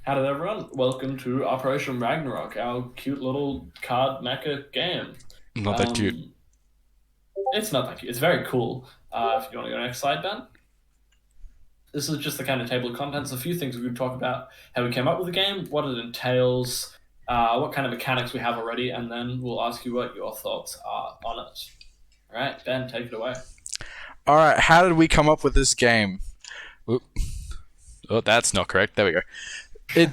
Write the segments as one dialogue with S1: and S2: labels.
S1: How did everyone? Welcome to Operation Ragnarok, our cute little card mecha game.
S2: Not that cute.
S1: Um, it's not that cute. It's very cool. If you want to go next slide, Ben. This is just the kind of table of contents. A few things we could talk about: how we came up with the game, what it entails, what kind of mechanics we have already, and then we'll ask you what your thoughts are on it. All right, Ben, take it away.
S2: All right, how did we come up with this game? Oop. Oh, that's not correct. There we go. It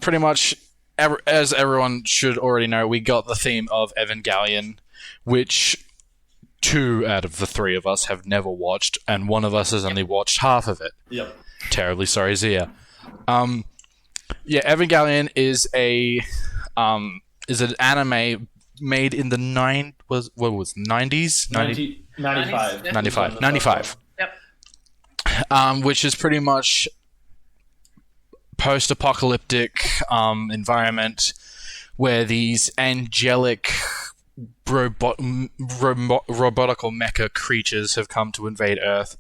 S2: pretty much, as everyone should already know, we got the theme of Evangelion, which two out of the three of us have never watched, and one of us has only watched half of it.
S1: Yep.
S2: Terribly sorry, Zia. Evangelion is an anime made in the 90s?
S1: 95.
S2: 95.
S3: Yep.
S2: Which is pretty much post-apocalyptic environment where these angelic robotical mecha creatures have come to invade Earth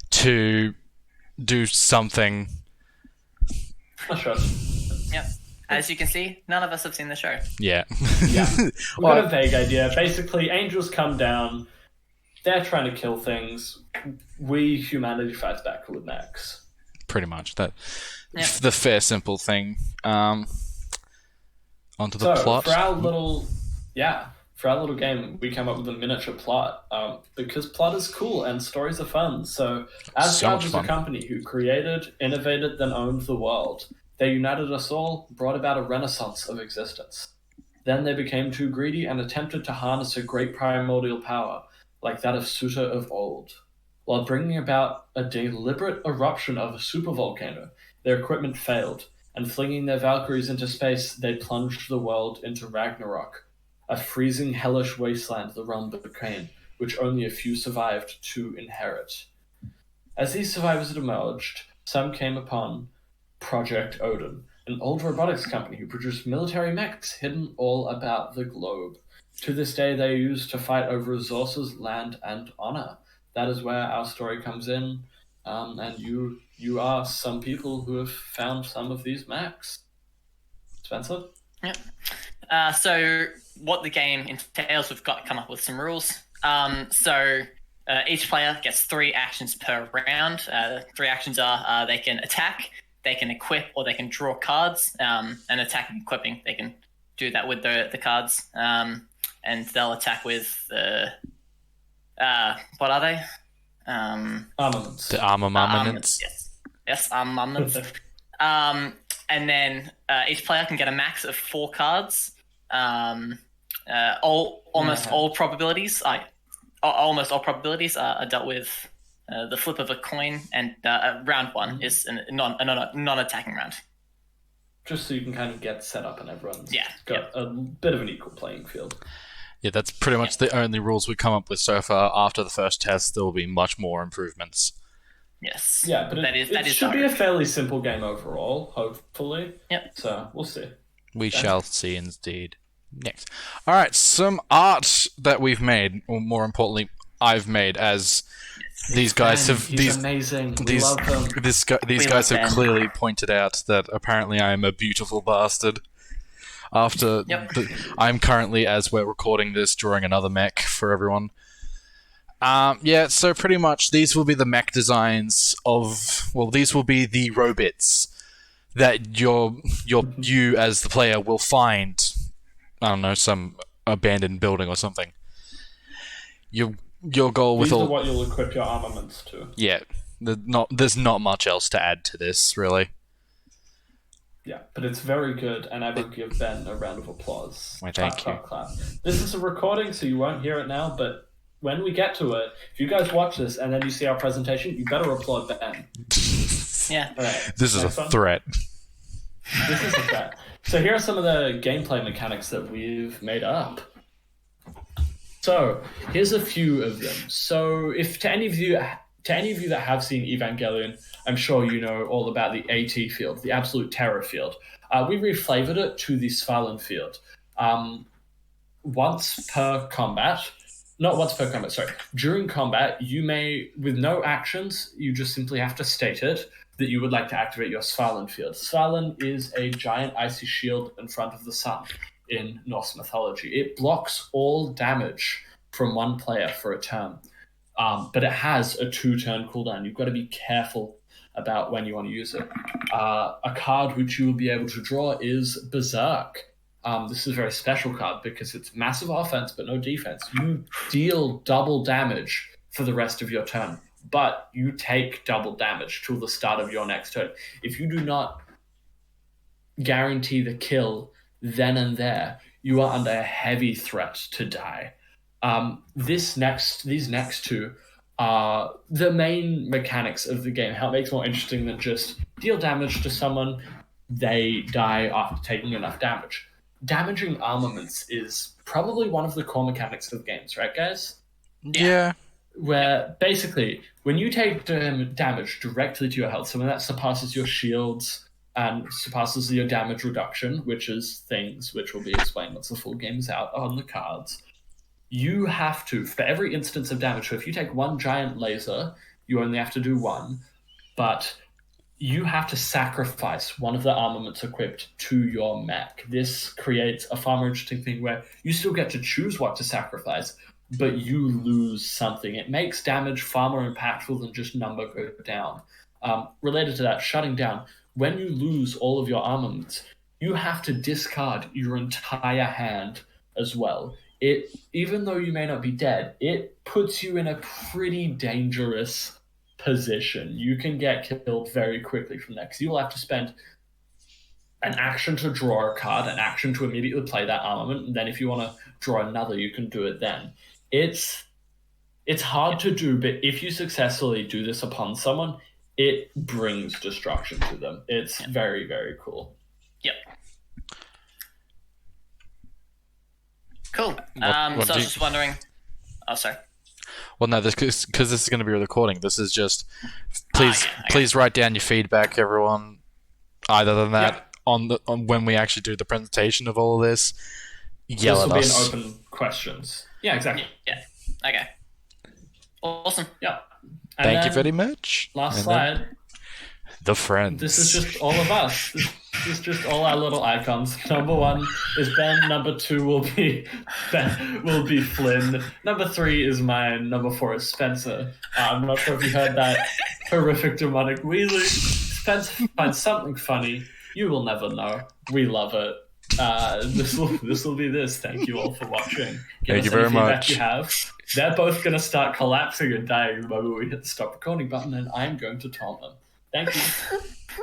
S2: to do something.
S3: Yep. As you can see, none of us have seen the show.
S2: Yeah.
S1: Yeah. We've got a vague idea. Basically, angels come down. They're trying to kill things. We, humanity, fights back with mechs.
S2: Pretty much. That.
S3: Yep.
S2: The fair, simple thing. Onto the plot.
S1: For our little game, we came up with a miniature plot because plot is cool and stories are fun. So, Asgard was a company who created, innovated, then owned the world. They united us all, brought about a renaissance of existence. Then they became too greedy and attempted to harness a great primordial power, like that of Suta of old. While bringing about a deliberate eruption of a supervolcano, their equipment failed, and flinging their Valkyries into space, they plunged the world into Ragnarok, a freezing, hellish wasteland the realm became, which only a few survived to inherit. As these survivors had emerged, some came upon Project Odin, an old robotics company who produced military mechs hidden all about the globe. To this day, they are used to fight over resources, land, and honor. That is where our story comes in, and you are some people who have found some of these mechs. Spencer?
S3: Yep. So what the game entails, we've got to come up with some rules. Each player gets 3 actions per round. 3 actions are they can attack, they can equip, or they can draw cards. And attack and equipping, they can do that with the cards. And they'll attack with what are they?
S1: Armaments.
S2: The armaments.
S3: Yes, armaments. And then each player can get a max of 4 cards. Almost all probabilities are dealt with the flip of a coin, and round 1 is a non-attacking round.
S1: Just so you can kind of get set up and everyone's
S3: got
S1: a bit of an equal playing field.
S2: Yeah, that's pretty much the only rules we come up with so far. After the first test, there will be much more improvements.
S3: Yes.
S1: Yeah, but it should be a fairly simple game overall, hopefully.
S3: Yep.
S1: So, we'll see.
S2: We shall see indeed. Next. Alright, some art that we've made, or more importantly, I've made, as these guys have...
S1: He's amazing. We love him.
S2: These guys have clearly pointed out that apparently I am a beautiful bastard. I'm currently, as we're recording this, drawing another mech for everyone. So pretty much these will be the mech designs these will be the robots that you as the player will find, I don't know, some abandoned building or something. Your goal with
S1: these are what you'll equip your armaments to.
S2: Yeah, there's not much else to add to this, really.
S1: Yeah, but it's very good, and I will give Ben a round of applause.
S2: Why, thank you.
S1: Clap. This is a recording, so you won't hear it now, but when we get to it, if you guys watch this and then you see our presentation, you better applaud Ben.
S3: Yeah.
S1: Right,
S2: this is a threat.
S1: This is a threat. So here are some of the gameplay mechanics that we've made up. So here's a few of them. So if to any of you that have seen Evangelion, I'm sure you know all about the AT field, the absolute terror field. We reflavored it to the Svalin field. During combat, you may, with no actions, you just simply have to state it. that you would like to activate your Svalin field. Svalin is a giant icy shield in front of the sun in Norse mythology. It blocks all damage from one player for a turn, but it has a 2-turn cooldown. You've got to be careful about when you want to use it. A card which you will be able to draw is Berserk. This is a very special card because it's massive offense but no defense. You deal double damage for the rest of your turn, but you take double damage till the start of your next turn. If you do not guarantee the kill then and there, you are under a heavy threat to die. These next two are the main mechanics of the game. How it makes it more interesting than just deal damage to someone, they die after taking enough damage. Damaging armaments is probably one of the core mechanics of games, right, guys?
S2: Yeah.
S1: Where basically, when you take damage directly to your health, so when that surpasses your shields and surpasses your damage reduction, which is things which will be explained once the full game is out on the cards, you have to, for every instance of damage, so if you take one giant laser, you only have to do one, but you have to sacrifice one of the armaments equipped to your mech. This creates a far more interesting thing where you still get to choose what to sacrifice, but you lose something. It makes damage far more impactful than just number go down. Related to that, shutting down, when you lose all of your armaments, you have to discard your entire hand as well. Even though you may not be dead, it puts you in a pretty dangerous position. You can get killed very quickly from that because you will have to spend an action to draw a card, an action to immediately play that armament, and then if you want to draw another, you can do it then. It's hard to do, but if you successfully do this upon someone, it brings destruction to them. It's very, very cool.
S3: Yep. Cool. So I was just wondering... Oh, sorry.
S2: Well, no, because this is going to be a recording. This is just... Please write down your feedback, everyone. Either than that, on when we actually do the presentation of all of this, yell at us.
S1: This will be an open questions. Yeah, exactly.
S3: Yeah. Okay. Awesome.
S1: Yeah.
S2: Thank you very much.
S1: Last slide.
S2: The friends.
S1: This is just all of us. This is just all our little icons. Number 1 is Ben. Number 2 will be Flynn. Number 3 is mine. Number 4 is Spencer. I'm not sure if you heard that horrific demonic wheelie. Spencer finds something funny. You will never know. We love it. This will be this. Thank you all for watching.
S2: Thank you very much.
S1: You have. They're both going to start collapsing and dying the moment we hit the stop recording button, and I'm going to taunt them. Thank you.